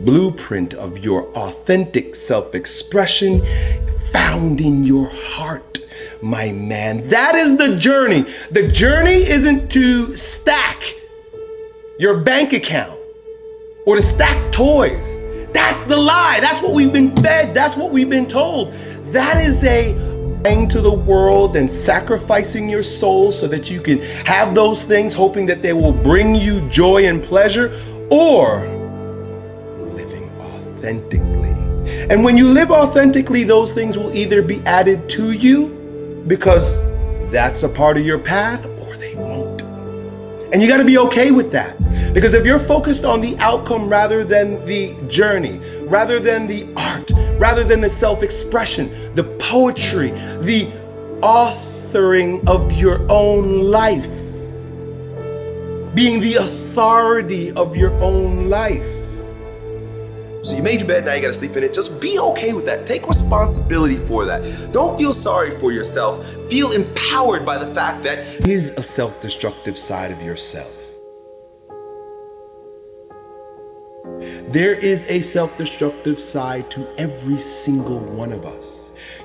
blueprint of your authentic self-expression found in your heart, my man. That is the journey. The journey isn't to stack your bank account or to stack toys. That's the lie. That's what we've been fed. That's what we've been told. That is a lying to the world and sacrificing your soul so that you can have those things, hoping that they will bring you joy and pleasure, or living authentically. And when you live authentically, those things will either be added to you because that's a part of your path, or they won't. And you got to be okay with that. Because if you're focused on the outcome rather than the journey, rather than the art, rather than the self-expression, the poetry, the authoring of your own life, being the authority of your own life. So you made your bed, now you gotta sleep in it. Just be okay with that. Take responsibility for that. Don't feel sorry for yourself. Feel empowered by the fact that is a self-destructive side of yourself. There is a self-destructive side to every single one of us.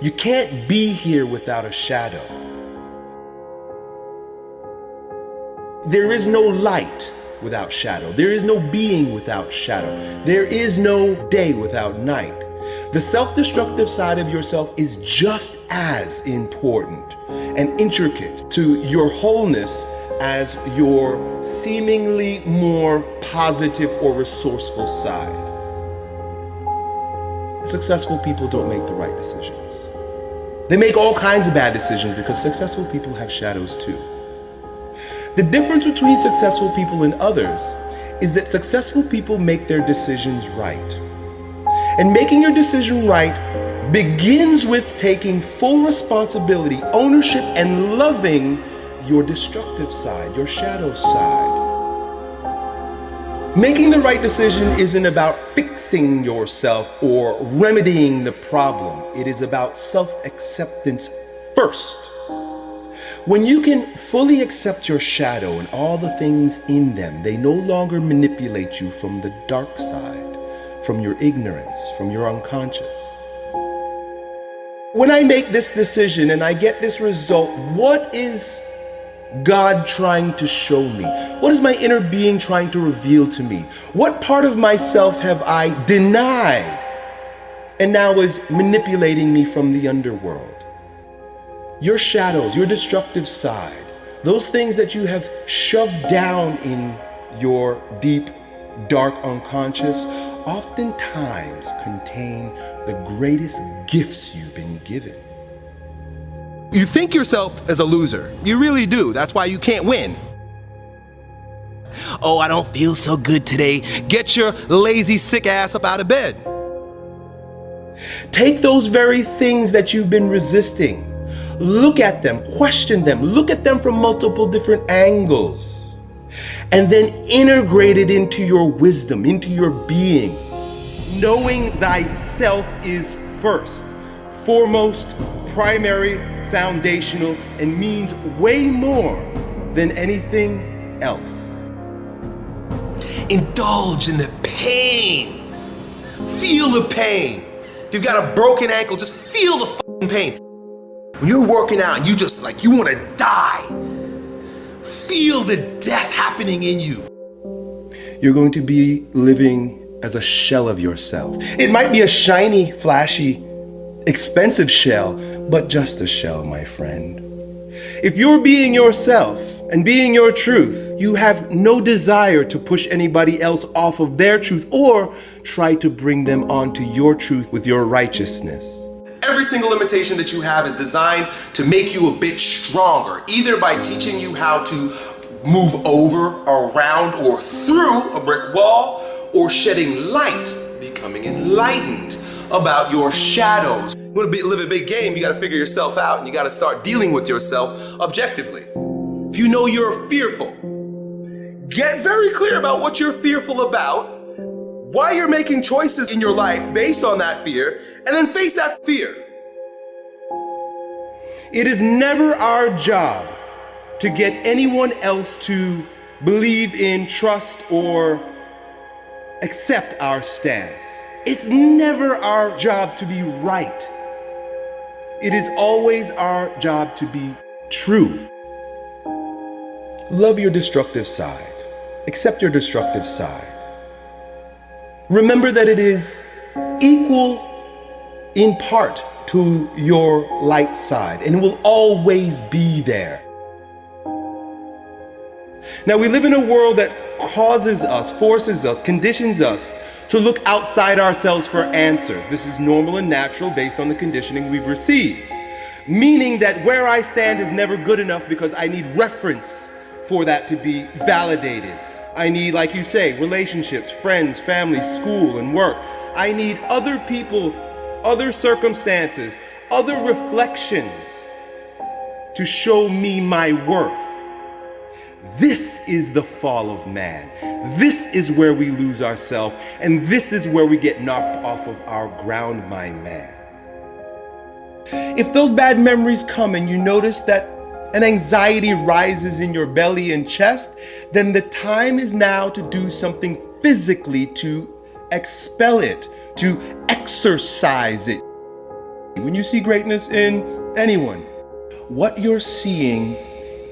You can't be here without a shadow. There is no light without shadow. There is no being without shadow. There is no day without night. The self-destructive side of yourself is just as important and intricate to your wholeness as your seemingly more positive or resourceful side. Successful people don't make the right decisions. They make all kinds of bad decisions because successful people have shadows too. The difference between successful people and others is that successful people make their decisions right. And making your decision right begins with taking full responsibility, ownership, and loving your destructive side, your shadow side. Making the right decision isn't about fixing yourself or remedying the problem. It is about self-acceptance first. When you can fully accept your shadow and all the things in them, they no longer manipulate you from the dark side, from your ignorance, from your unconscious. When I make this decision and I get this result, what is God trying to show me? What is my inner being trying to reveal to me? What part of myself have I denied and now is manipulating me from the underworld? Your shadows, your destructive side, those things that you have shoved down in your deep, dark unconscious, oftentimes contain the greatest gifts you've been given. You think yourself as a loser. You really do. That's why you can't win. Oh, I don't feel so good today. Get your lazy, sick ass up out of bed. Take those very things that you've been resisting. Look at them, question them, look at them from multiple different angles, and then integrate it into your wisdom, into your being. Knowing thyself is first, foremost, primary, foundational, and means way more than anything else. indulge in the pain. Feel the pain. If you've got a broken ankle, just feel the fucking pain. When you're working out and you want to die, feel the death happening in you. You're going to be living as a shell of yourself. It might be a shiny, flashy, expensive shell, but just a shell, my friend. If you're being yourself and being your truth, you have no desire to push anybody else off of their truth or try to bring them onto your truth with your righteousness. Every single limitation that you have is designed to make you a bit stronger, either by teaching you how to move over, around, or through a brick wall, or shedding light, becoming enlightened about your shadows. You want to live a big game, you got to figure yourself out, and you got to start dealing with yourself objectively. If you know you're fearful, get very clear about what you're fearful about, why you're making choices in your life based on that fear, and then face that fear. It is never our job to get anyone else to believe in, trust, or accept our stance. It's never our job to be right. It is always our job to be true. Love your destructive side. Accept your destructive side. Remember that it is equal in part to your light side, and it will always be there. Now, we live in a world that causes us, forces us, conditions us to look outside ourselves for answers. This is normal and natural based on the conditioning we've received. Meaning that where I stand is never good enough because I need reference for that to be validated. I need, like you say, relationships, friends, family, school, and work. I need other people, other circumstances, other reflections to show me my worth. This is the fall of man. This is where we lose ourselves, and this is where we get knocked off of our ground, my man. If those bad memories come and you notice that an anxiety rises in your belly and chest, then the time is now to do something physically to expel it, to exercise it. When you see greatness in anyone, what you're seeing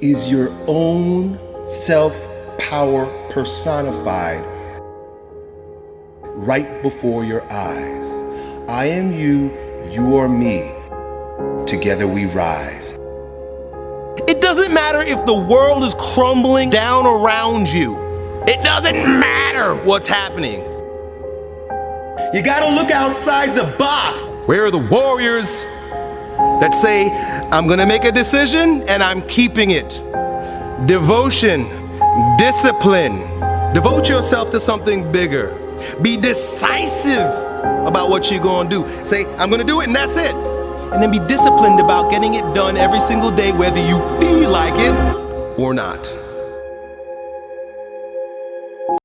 is your own self-power personified right before your eyes. I am you, you are me. Together we rise. It doesn't matter if the world is crumbling down around you. It doesn't matter what's happening. You gotta look outside the box. Where are the warriors that say, I'm gonna make a decision and I'm keeping it? Devotion, discipline. Devote yourself to something bigger. Be decisive about what you're gonna do. Say, I'm gonna do it and that's it. And then be disciplined about getting it done every single day, whether you feel like it or not.